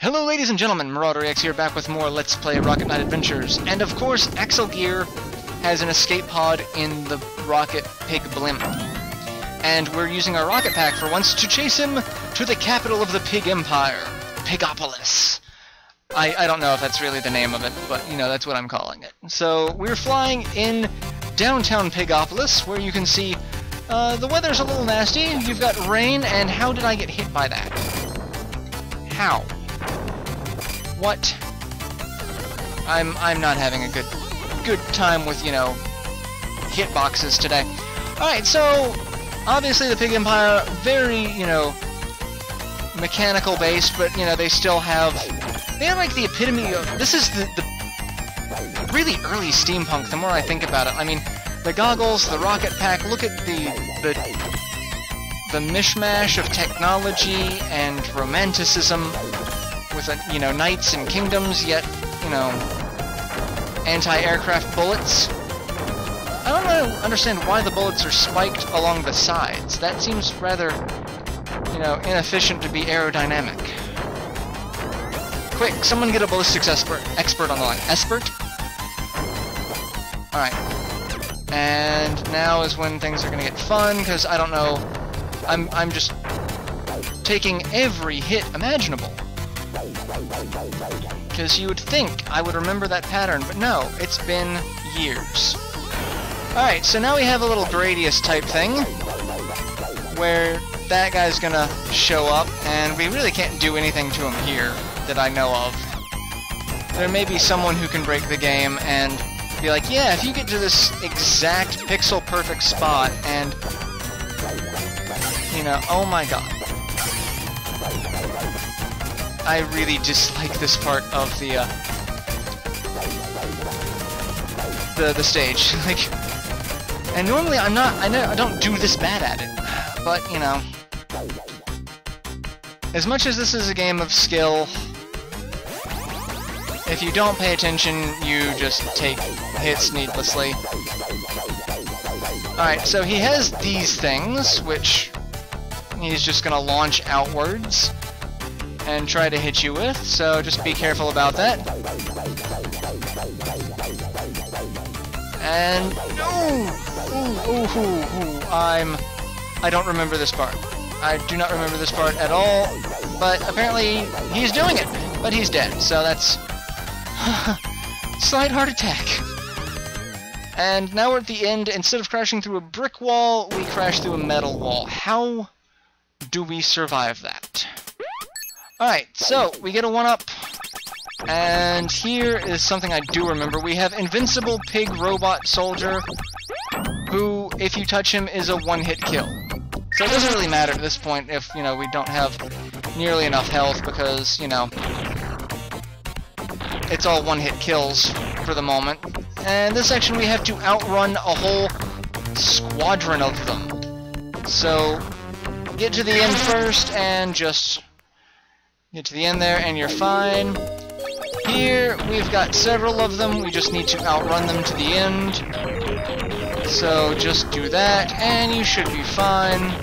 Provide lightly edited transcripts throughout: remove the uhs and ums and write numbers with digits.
Hello ladies and gentlemen, MarauderEX here, back with more Let's Play Rocket Knight Adventures. And of course, Axel Gear has an escape pod in the Rocket Pig Blimp. And we're using our rocket pack for once to chase him to the capital of the Pig Empire, Pigopolis. I don't know if that's really the name of it, but you know, that's what I'm calling it. So we're flying in downtown Pigopolis, where you can see the weather's a little nasty. You've got rain, and how did I get hit by that? How? What? I'm not having a good time with, you know, hitboxes today. Alright, so obviously the Pig Empire, very, you know, mechanical based, but you know, they still have like the epitome of, this is the really early steampunk, the more I think about it. I mean, the goggles, the rocket pack, look at the mishmash of technology and romanticism with, you know, knights and kingdoms, yet, you know, anti-aircraft bullets. I don't really understand why the bullets are spiked along the sides. That seems rather, you know, inefficient to be aerodynamic. Quick, someone get a ballistics expert on the line. Expert? Alright. And now is when things are gonna get fun, because I don't know, I'm just taking every hit imaginable. Because you would think I would remember that pattern, but no, it's been years. Alright, so now we have a little Gradius type thing, where that guy's gonna show up, and we really can't do anything to him here that I know of. There may be someone who can break the game and be like, yeah, if you get to this exact pixel-perfect spot, and, you know, oh my god. I really dislike this part of the stage. Like, and normally I don't do this bad at it, but you know, as much as this is a game of skill, if you don't pay attention, you just take hits needlessly. Alright, so he has these things, which he's just gonna launch outwards and try to hit you with, so just be careful about that. And I don't remember this part. I do not remember this part at all, but apparently he's doing it, but he's dead, so that's slight heart attack. And now we're at the end. Instead of crashing through a brick wall, we crash through a metal wall. How do we survive that? Alright, so we get a 1-up, and here is something I do remember. We have Invincible Pig Robot Soldier, who, if you touch him, is a one-hit kill. So it doesn't really matter at this point if, you know, we don't have nearly enough health, because, you know, it's all one-hit kills for the moment. And this section we have to outrun a whole squadron of them. So, get to the end first, and just get to the end there, and you're fine. Here, we've got several of them. We just need to outrun them to the end. So, just do that, and you should be fine.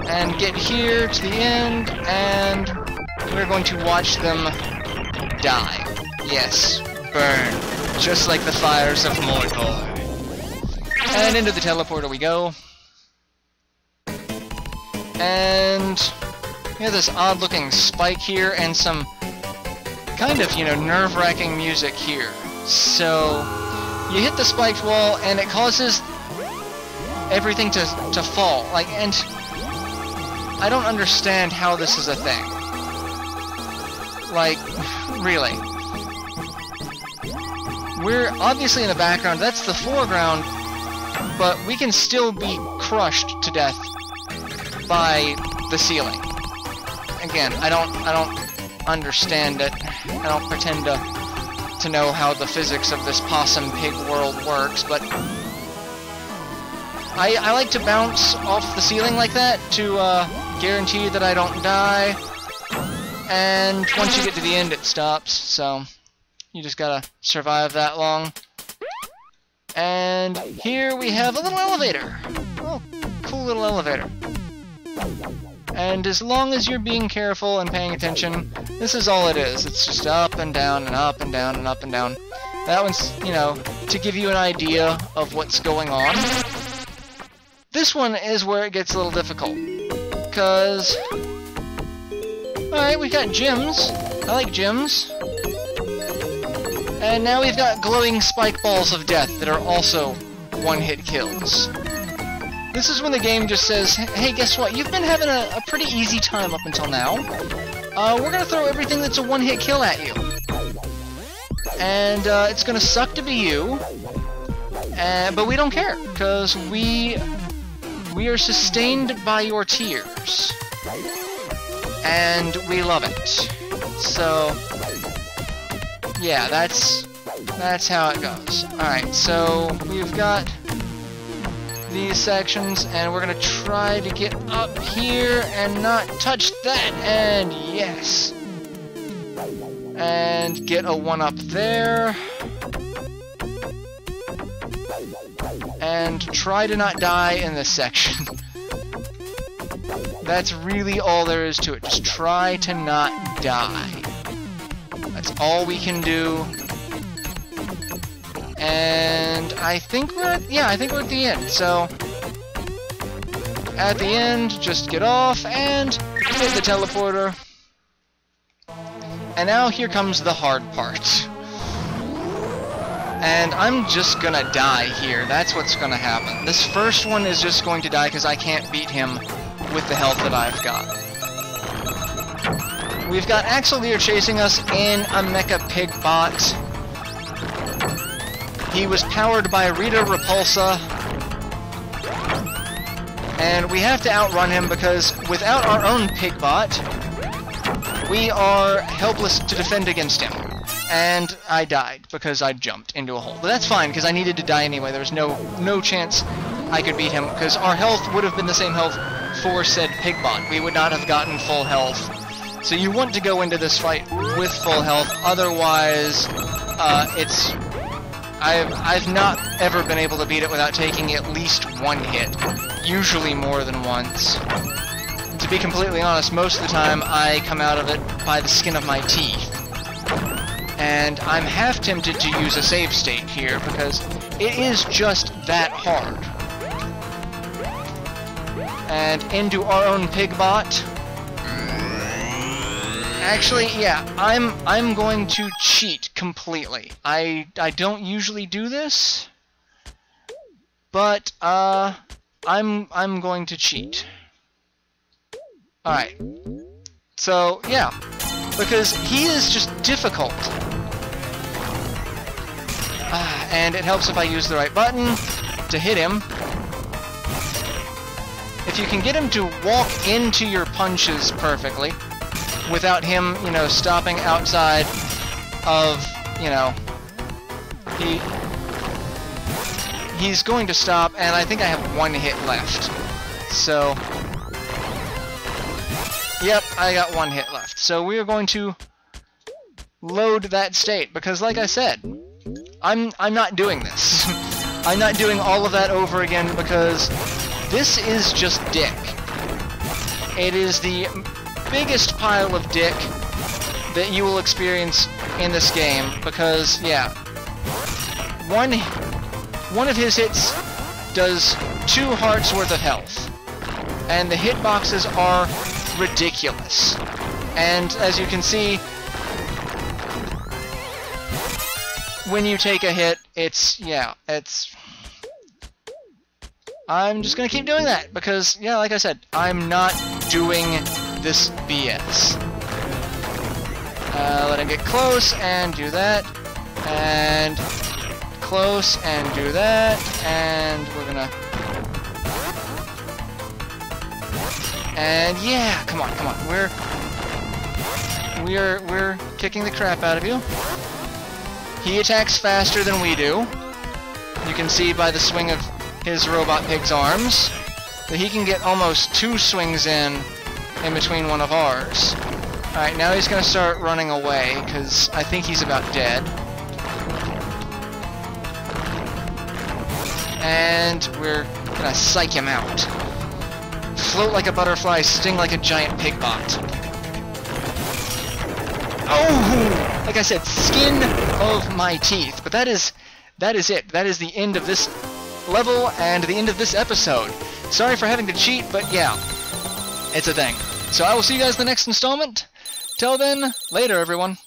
And get here to the end, and we're going to watch them die. Yes, burn. Just like the fires of Mordor. And into the teleporter we go. And we have this odd-looking spike here, and some kind of, you know, nerve-wracking music here. So, you hit the spiked wall, and it causes everything to fall. Like, and I don't understand how this is a thing. Like, really. We're obviously in the background, that's the foreground, but we can still be crushed to death by the ceiling. Again, I don't understand it. I don't pretend to know how the physics of this possum pig world works, but I like to bounce off the ceiling like that to guarantee that I don't die. And once you get to the end, it stops, so you just gotta survive that long. And here we have a little elevator. Oh, cool little elevator. And as long as you're being careful and paying attention, this is all it is. It's just up and down and up and down and up and down. That one's, you know, to give you an idea of what's going on. This one is where it gets a little difficult. Because... Alright, we've got gems. I like gems. And now we've got glowing spike balls of death that are also one-hit kills. This is when the game just says, hey, guess what? You've been having a pretty easy time up until now. We're gonna throw everything that's a one-hit kill at you. And it's gonna suck to be you. But we don't care, because we are sustained by your tears. And we love it. So, yeah, that's how it goes. Alright, so we've got these sections, and we're gonna try to get up here and not touch that, and yes! And get a one up there. And try to not die in this section. That's really all there is to it. Just try to not die. That's all we can do. And I think we're at, yeah, I think we're at the end. So at the end, just get off and hit the teleporter. And now here comes the hard part. And I'm just gonna die here. That's what's gonna happen. This first one is just going to die because I can't beat him with the health that I've got. We've got Axel here chasing us in a Mecha Pig bot. He was powered by Rita Repulsa. And we have to outrun him because without our own pig bot, we are helpless to defend against him. And I died because I jumped into a hole. But that's fine, because I needed to die anyway. There was no chance I could beat him, because our health would have been the same health for said pig bot. We would not have gotten full health. So you want to go into this fight with full health, otherwise I've not ever been able to beat it without taking at least one hit, usually more than once. To be completely honest, most of the time I come out of it by the skin of my teeth. And I'm half tempted to use a save state here, because it is just that hard. And into our own pig bot. Actually, yeah, I'm going to cheat completely. I don't usually do this, but I'm going to cheat. Alright. So, yeah, because he is just difficult. And it helps if I use the right button to hit him. If you can get him to walk into your punches perfectly, without him, you know, stopping outside of, you know, he's going to stop, and I think I have one hit left. So, yep, I got one hit left. So we are going to load that state, because like I said, I'm not doing this. I'm not doing all of that over again, because this is just dick. It is the biggest pile of dick that you will experience in this game, because, yeah, one of his hits does 2 hearts worth of health, and the hitboxes are ridiculous. And as you can see, when you take a hit, it's, yeah, it's... I'm just gonna keep doing that, because, yeah, like I said, I'm not doing this BS. Let him get close and do that, and close and do that, and we're gonna... And yeah, come on, come on, we're kicking the crap out of you. He attacks faster than we do. You can see by the swing of his robot pig's arms that he can get almost 2 swings in between one of ours. Alright, now he's gonna start running away, because I think he's about dead. And we're gonna psych him out. Float like a butterfly, sting like a giant pig bot. Oh! Like I said, skin of my teeth. But that is it. That is the end of this level and the end of this episode. Sorry for having to cheat, but yeah, it's a thing. So I will see you guys in the next installment. Till then, later everyone.